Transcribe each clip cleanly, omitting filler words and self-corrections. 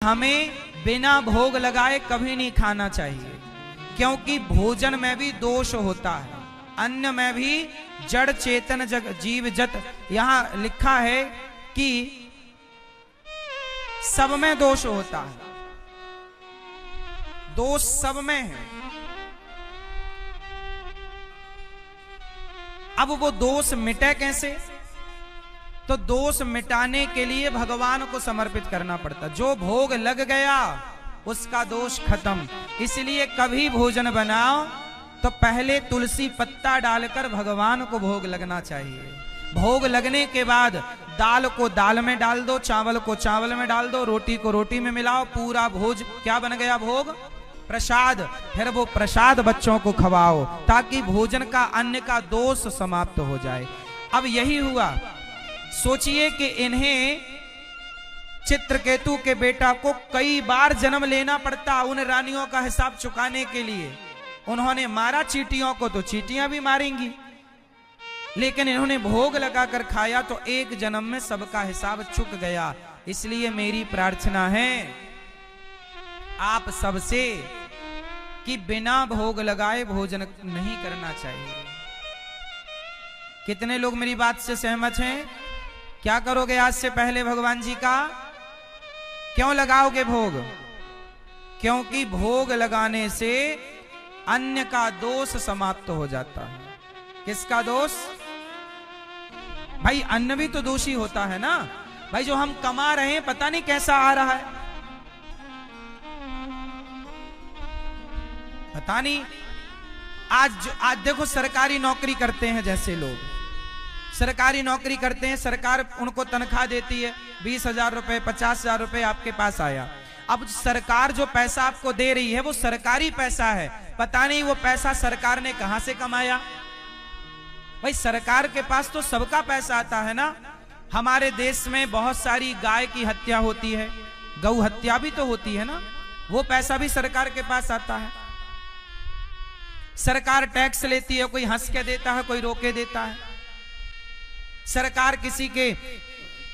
हमें बिना भोग लगाए कभी नहीं खाना चाहिए, क्योंकि भोजन में भी दोष होता है, अन्न में भी जड़ चेतन जीव जत, यहां लिखा है कि सब में दोष होता है, दोष सब में है। अब वो दोष मिटे कैसे? तो दोष मिटाने के लिए भगवान को समर्पित करना पड़ता। जो भोग लग गया उसका दोष खत्म। इसलिए कभी भोजन बनाओ तो पहले तुलसी पत्ता डालकर भगवान को भोग लगना चाहिए। भोग लगने के बाद दाल को दाल में डाल दो, चावल को चावल में डाल दो, रोटी को रोटी में मिलाओ, पूरा भोज क्या बन गया? भोग, प्रसाद। फिर वो प्रसाद बच्चों को खवाओ ताकि भोजन का अन्न का दोष समाप्त हो जाए। अब यही हुआ। सोचिए कि इन्हें चित्रकेतु के बेटा को कई बार जन्म लेना पड़ता उन रानियों का हिसाब चुकाने के लिए। उन्होंने मारा चींटियों को तो चींटियां भी मारेंगी, लेकिन इन्होंने भोग लगाकर खाया तो एक जन्म में सबका हिसाब चुक गया। इसलिए मेरी प्रार्थना है आप सबसे कि बिना भोग लगाए भोजन नहीं करना चाहिए। कितने लोग मेरी बात से सहमत हैं? क्या करोगे आज से पहले भगवान जी का? क्यों लगाओगे भोग? क्योंकि भोग लगाने से अन्न का दोष समाप्त हो जाता है। किसका दोष? भाई अन्न भी तो दोषी होता है ना। भाई जो हम कमा रहे हैं पता नहीं कैसा आ रहा है, पता नहीं। आज देखो सरकारी नौकरी करते हैं जैसे लोग, सरकारी नौकरी करते हैं, सरकार उनको तनख्वाह देती है 20,000 रुपए 50,000 रुपए आपके पास आया। अब सरकार जो पैसा आपको दे रही है वो सरकारी पैसा है, पता नहीं वो पैसा सरकार ने कहां से कमाया। भाई सरकार के पास तो सबका पैसा आता है ना। हमारे देश में बहुत सारी गाय की हत्या होती है, गौ हत्या भी तो होती है ना, वो पैसा भी सरकार के पास आता है। सरकार टैक्स लेती है, कोई हंस के देता है, कोई रोके देता है। सरकार किसी के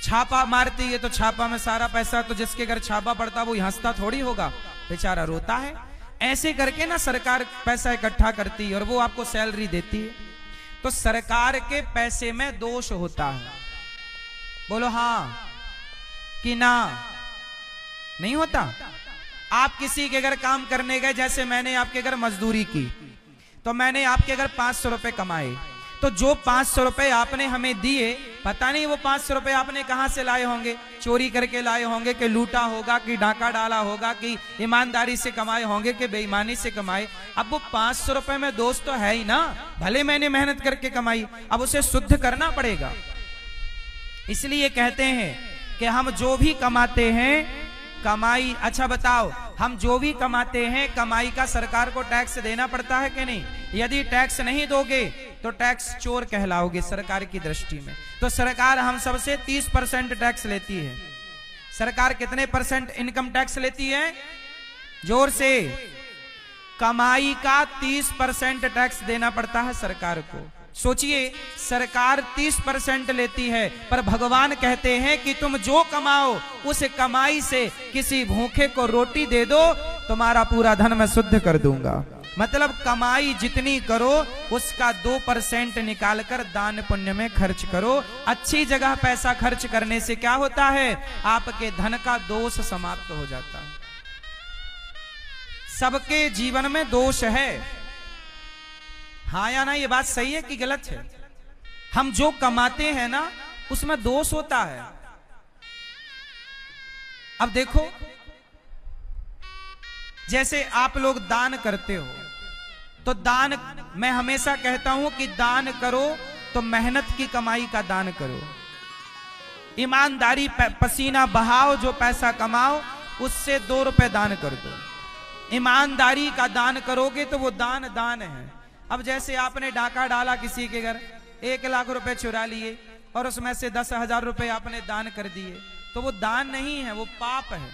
छापा मारती है तो छापा में सारा पैसा, तो जिसके घर छापा पड़ता वो हंसता थोड़ी होगा, बेचारा रोता है। ऐसे करके ना सरकार पैसा इकट्ठा करती है और वो आपको सैलरी देती है। तो सरकार के पैसे में दोष होता है। बोलो हाँ कि ना? नहीं होता। आप किसी के घर काम करने गए, जैसे मैंने आपके घर मजदूरी की, तो मैंने आपके घर 500 रुपए कमाए, तो जो 500 रुपए आपने हमें दिए, पता नहीं वो 500 रुपए आपने कहां से लाए होंगे, चोरी करके लाए होंगे, कि लूटा होगा, कि डाका डाला होगा, कि ईमानदारी से कमाए होंगे, कि बेईमानी से कमाए। अब वो 500 रुपए में दोष तो है ही ना, भले मैंने मेहनत करके कमाई, अब उसे शुद्ध करना पड़ेगा। इसलिए कहते हैं कि हम जो भी कमाते हैं कमाई, अच्छा बताओ, हम जो भी कमाते हैं कमाई का सरकार को टैक्स देना पड़ता है कि नहीं? यदि टैक्स नहीं दोगे तो टैक्स चोर कहलाओगे सरकार की दृष्टि में। तो सरकार हम सबसे 30% टैक्स लेती है। सरकार कितने परसेंट इनकम टैक्स लेती है? जोर से। कमाई का 30% टैक्स देना पड़ता है सरकार को। सोचिए, सरकार 30% लेती है, पर भगवान कहते हैं कि तुम जो कमाओ उस कमाई से किसी भूखे को रोटी दे दो, तुम्हारा पूरा धन मैं शुद्ध कर दूंगा। मतलब कमाई जितनी करो उसका 2% निकालकर दान पुण्य में खर्च करो। अच्छी जगह पैसा खर्च करने से क्या होता है? आपके धन का दोष समाप्त हो जाता है। सबके जीवन में दोष है, हाँ या ना? ये बात सही है कि गलत है? हम जो कमाते हैं ना उसमें दोष होता है। अब देखो, जैसे आप लोग दान करते हो, तो दान, मैं हमेशा कहता हूं कि दान करो तो मेहनत की कमाई का दान करो, ईमानदारी पसीना बहाओ, जो पैसा कमाओ उससे 2 रुपए दान कर दो। ईमानदारी का दान करोगे तो वो दान दान है। अब जैसे आपने डाका डाला किसी के घर, 1 लाख रुपए चुरा लिए और उसमें से 10,000 रुपए आपने दान कर दिए, तो वो दान नहीं है, वो पाप है।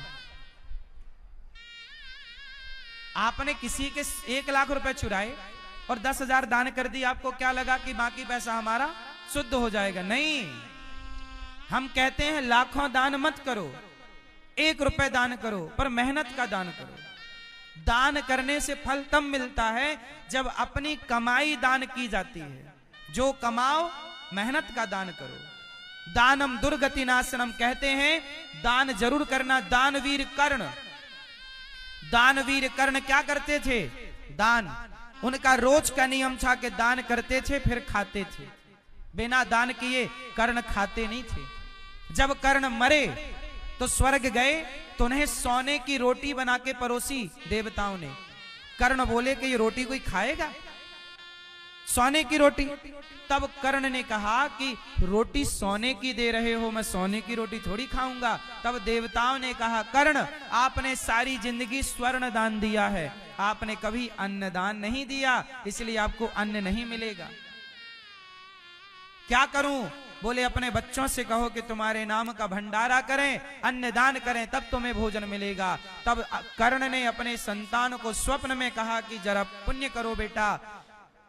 आपने किसी के 1 लाख रुपए चुराए और 10,000 दान कर दिए, आपको क्या लगा कि बाकी पैसा हमारा शुद्ध हो जाएगा? नहीं, हम कहते हैं लाखों दान मत करो, 1 रुपए दान करो, पर मेहनत का दान करो। दान करने से फल तब मिलता है जब अपनी कमाई दान की जाती है। जो कमाओ मेहनत का दान करो। दानम दुर्गति नाशनम कहते हैं, दान जरूर करना। दानवीर कर्ण, दानवीर कर्ण क्या करते थे? दान। उनका रोज का नियम था कि दान करते थे फिर खाते थे। बिना दान किए कर्ण खाते नहीं थे। जब कर्ण मरे तो स्वर्ग गए तो उन्हें सोने की रोटी बना के परोसी देवताओं ने। कर्ण बोले कि ये रोटी कोई खाएगा, सोने की रोटी? तब कर्ण ने कहा कि रोटी सोने की दे रहे हो, मैं सोने की रोटी थोड़ी खाऊंगा। तब देवताओं ने कहा, कर्ण आपने सारी जिंदगी स्वर्ण दान दिया है, आपने कभी अन्न दान नहीं दिया, इसलिए आपको अन्न नहीं मिलेगा। क्या करूं? बोले अपने बच्चों से कहो कि तुम्हारे नाम का भंडारा करें, अन्न दान करें, तब तुम्हें भोजन मिलेगा। तब कर्ण ने अपने संतान को स्वप्न में कहा कि जरा पुण्य करो बेटा।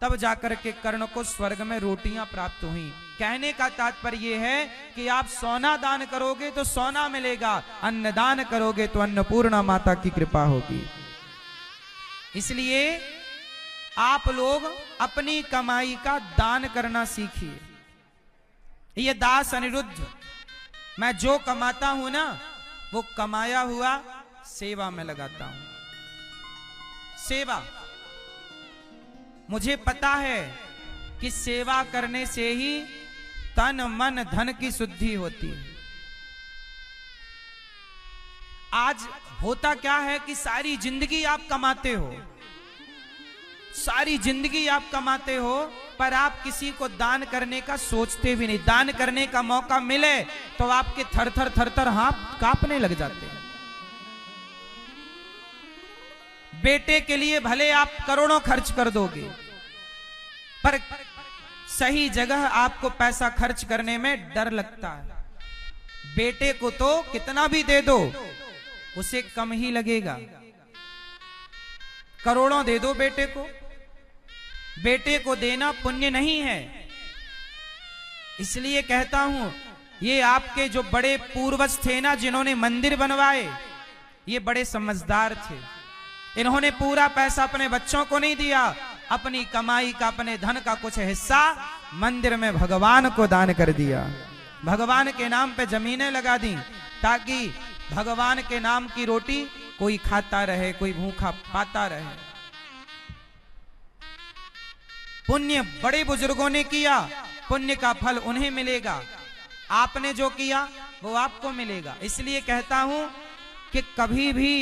तब जाकर के कर्ण को स्वर्ग में रोटियां प्राप्त हुई। कहने का तात्पर्य यह है कि आप सोना दान करोगे तो सोना मिलेगा, अन्न दान करोगे तो अन्नपूर्णा माता की कृपा होगी। इसलिए आप लोग अपनी कमाई का दान करना सीखिए। ये दास अनिरुद्ध, मैं जो कमाता हूं ना, वो कमाया हुआ सेवा में लगाता हूं। सेवा, मुझे पता है कि सेवा करने से ही तन मन धन की शुद्धि होती है। आज होता क्या है कि सारी जिंदगी आप कमाते हो, सारी जिंदगी आप कमाते हो, पर आप किसी को दान करने का सोचते भी नहीं। दान करने का मौका मिले तो आपके थर थर थर थर हाथ कांपने लग जाते हैं। बेटे के लिए भले आप करोड़ों खर्च कर दोगे, पर सही जगह आपको पैसा खर्च करने में डर लगता है। बेटे को तो कितना भी दे दो उसे कम ही लगेगा। करोड़ों दे दो बेटे को, बेटे को देना पुण्य नहीं है। इसलिए कहता हूं, ये आपके जो बड़े पूर्वज थे ना, जिन्होंने मंदिर बनवाए, ये बड़े समझदार थे। इन्होंने पूरा पैसा अपने बच्चों को नहीं दिया, अपनी कमाई का, अपने धन का कुछ हिस्सा मंदिर में भगवान को दान कर दिया। भगवान के नाम पे जमीनें लगा दी ताकि भगवान के नाम की रोटी कोई खाता रहे, कोई भूखा पाता रहे। पुण्य बड़े बुजुर्गों ने किया, पुण्य का फल उन्हें मिलेगा। आपने जो किया वो आपको मिलेगा। इसलिए कहता हूं कि कभी भी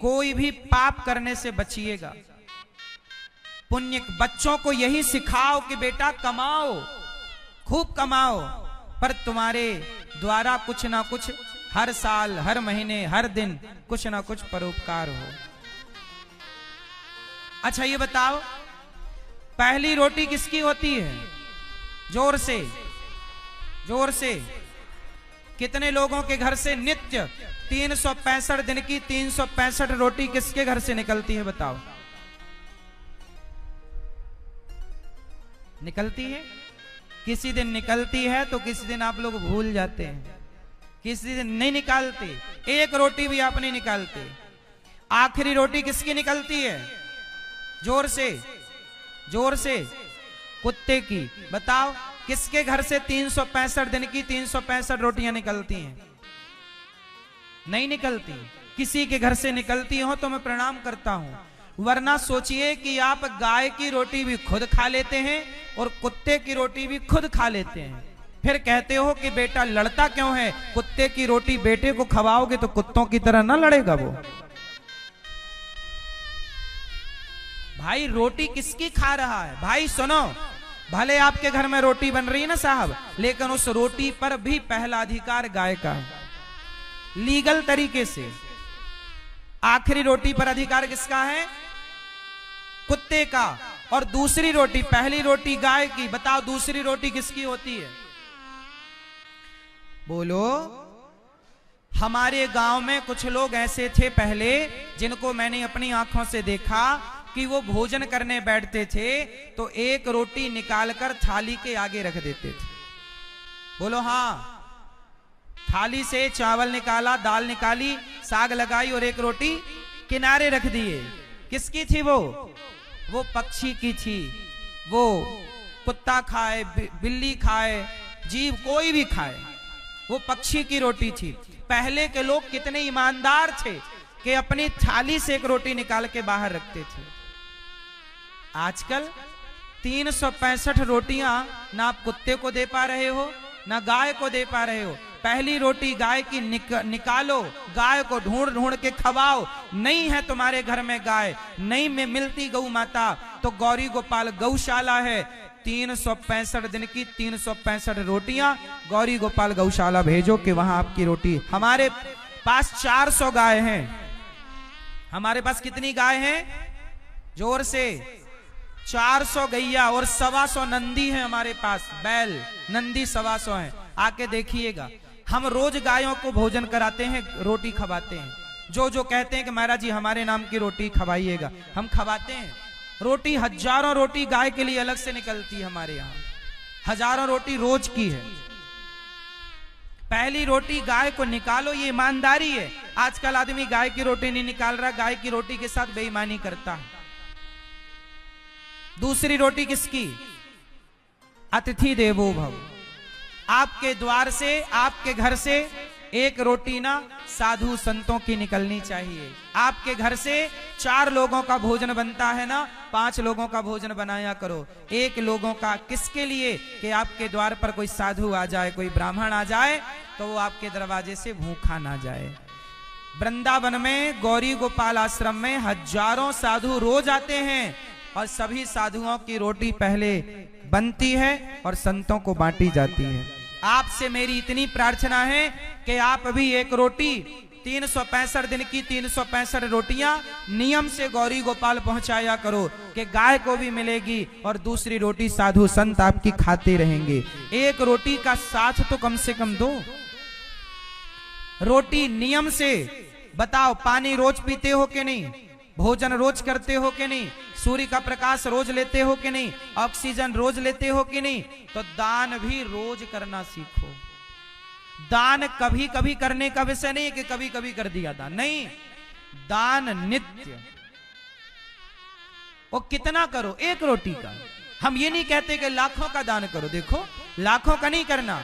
कोई भी पाप करने से बचिएगा। पुण्य, बच्चों को यही सिखाओ कि बेटा कमाओ, खूब कमाओ, पर तुम्हारे द्वारा कुछ ना कुछ हर साल, हर महीने, हर दिन कुछ ना कुछ परोपकार हो। अच्छा ये बताओ, पहली रोटी किसकी होती है? जोर से, जोर से। कितने लोगों के घर से नित्य 365 दिन की 365 रोटी किसके घर से निकलती है बताओ? निकलती है? किसी दिन निकलती है तो किसी दिन आप लोग भूल जाते हैं, किसी दिन नहीं निकालते। एक रोटी भी आप नहीं निकालते। आखिरी रोटी किसकी निकलती है? जोर से, जोर से। कुत्ते की। बताओ किसके घर से 365 दिन की 365 रोटियां निकलती हैं? नहीं निकलती। किसी के घर से निकलती हो तो मैं प्रणाम करता हूं, वरना सोचिए कि आप गाय की रोटी भी खुद खा लेते हैं और कुत्ते की रोटी भी खुद खा लेते हैं, फिर कहते हो कि बेटा लड़ता क्यों है? कुत्ते की रोटी बेटे को खवाओगे तो कुत्तों की तरह ना लड़ेगा वो। भाई रोटी किसकी खा रहा है? भाई सुनो, भले आपके घर में रोटी बन रही है ना साहब, लेकिन उस रोटी पर भी पहला अधिकार गाय का है, लीगल तरीके से। आखिरी रोटी पर अधिकार किसका है? कुत्ते का। और दूसरी रोटी, पहली रोटी गाय की, बताओ दूसरी रोटी किसकी होती है? बोलो। हमारे गांव में कुछ लोग ऐसे थे पहले, जिनको मैंने अपनी आंखों से देखा कि वो भोजन करने बैठते थे तो एक रोटी निकालकर थाली के आगे रख देते थे। बोलो हाँ। थाली से चावल निकाला, दाल निकाली, साग लगाई और एक रोटी किनारे रख दिए। किसकी थी वो पक्षी की थी। वो कुत्ता खाए, बिल्ली खाए, जीव कोई भी खाए, वो पक्षी की रोटी थी। पहले के लोग कितने ईमानदार थे कि अपनी थाली से एक रोटी निकाल के बाहर रखते थे। आजकल 365 रोटियां ना आप कुत्ते को दे पा रहे हो, ना गाय को दे पा रहे हो। पहली रोटी गाय की निकालो, गाय को ढूंढ ढूंढ के खवाओ। नहीं है तुम्हारे घर में गाय, नहीं में मिलती गौ माता, तो गौरी गोपाल गौशाला है। 365 दिन की 365 रोटियां गौरी गोपाल गौशाला भेजो कि वहां आपकी रोटी। हमारे पास 400 गाय हैं। हमारे पास कितनी गाय हैं? जोर से 400 गैया और 125 नंदी हैं हमारे पास। बैल नंदी 125 हैं। आके देखिएगा, हम रोज गायों को भोजन कराते हैं, रोटी खवाते हैं। जो कहते हैं कि महाराज जी हमारे नाम की रोटी खवाइएगा, हम खवाते हैं। रोटी हजारों रोटी गाय के लिए अलग से निकलती है हमारे यहाँ, हजारों रोटी रोज की है। पहली रोटी गाय को निकालो, ये ईमानदारी है। आजकल आदमी गाय की रोटी नहीं निकाल रहा, गाय की रोटी के साथ बेईमानी करता है। दूसरी रोटी किसकी? अतिथि देवो भव। आपके द्वार से, आपके घर से एक रोटी ना साधु संतों की निकलनी चाहिए। आपके घर से 4 लोगों का भोजन बनता है ना, 5 लोगों का भोजन बनाया करो। एक लोगों का किसके लिए? कि आपके द्वार पर कोई साधु आ जाए, कोई ब्राह्मण आ जाए, तो वो आपके दरवाजे से भूखा ना जाए। वृंदावन में गौरी गोपाल आश्रम में हजारों साधु रोज आते हैं और सभी साधुओं की रोटी पहले बनती है और संतों को बांटी जाती है। आपसे मेरी इतनी प्रार्थना है कि आप भी एक रोटी 365 दिन की 365 रोटियां नियम से गौरी गोपाल पहुंचाया करो कि गाय को भी मिलेगी और दूसरी रोटी साधु संत आपकी खाते रहेंगे। एक रोटी का साथ तो कम से कम दो। रोटी नियम से बताओ। पानी रोज पीते हो कि नहीं? भोजन रोज करते हो कि नहीं? सूर्य का प्रकाश रोज लेते हो कि नहीं? ऑक्सीजन रोज लेते हो कि नहीं? तो दान भी रोज करना सीखो। दान कभी कभी करने का विषय नहीं कि कभी कभी कर दिया दान, नहीं, दान नित्य। वो कितना करो? एक रोटी का। हम ये नहीं कहते कि लाखों का दान करो। देखो, लाखों का नहीं करना।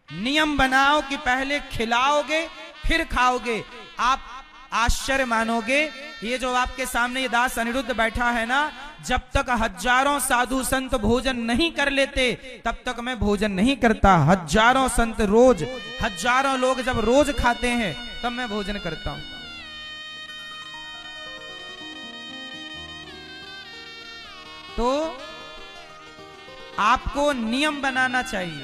नियम बनाओ कि पहले खिलाओगे फिर खाओगे। आप आश्चर्य मानोगे, ये जो आपके सामने ये दास अनिरुद्ध बैठा है ना, जब तक हजारों साधु संत भोजन नहीं कर लेते तब तक मैं भोजन नहीं करता। हजारों संत रोज, हजारों लोग जब रोज खाते हैं तब मैं भोजन करता हूं। तो आपको नियम बनाना चाहिए।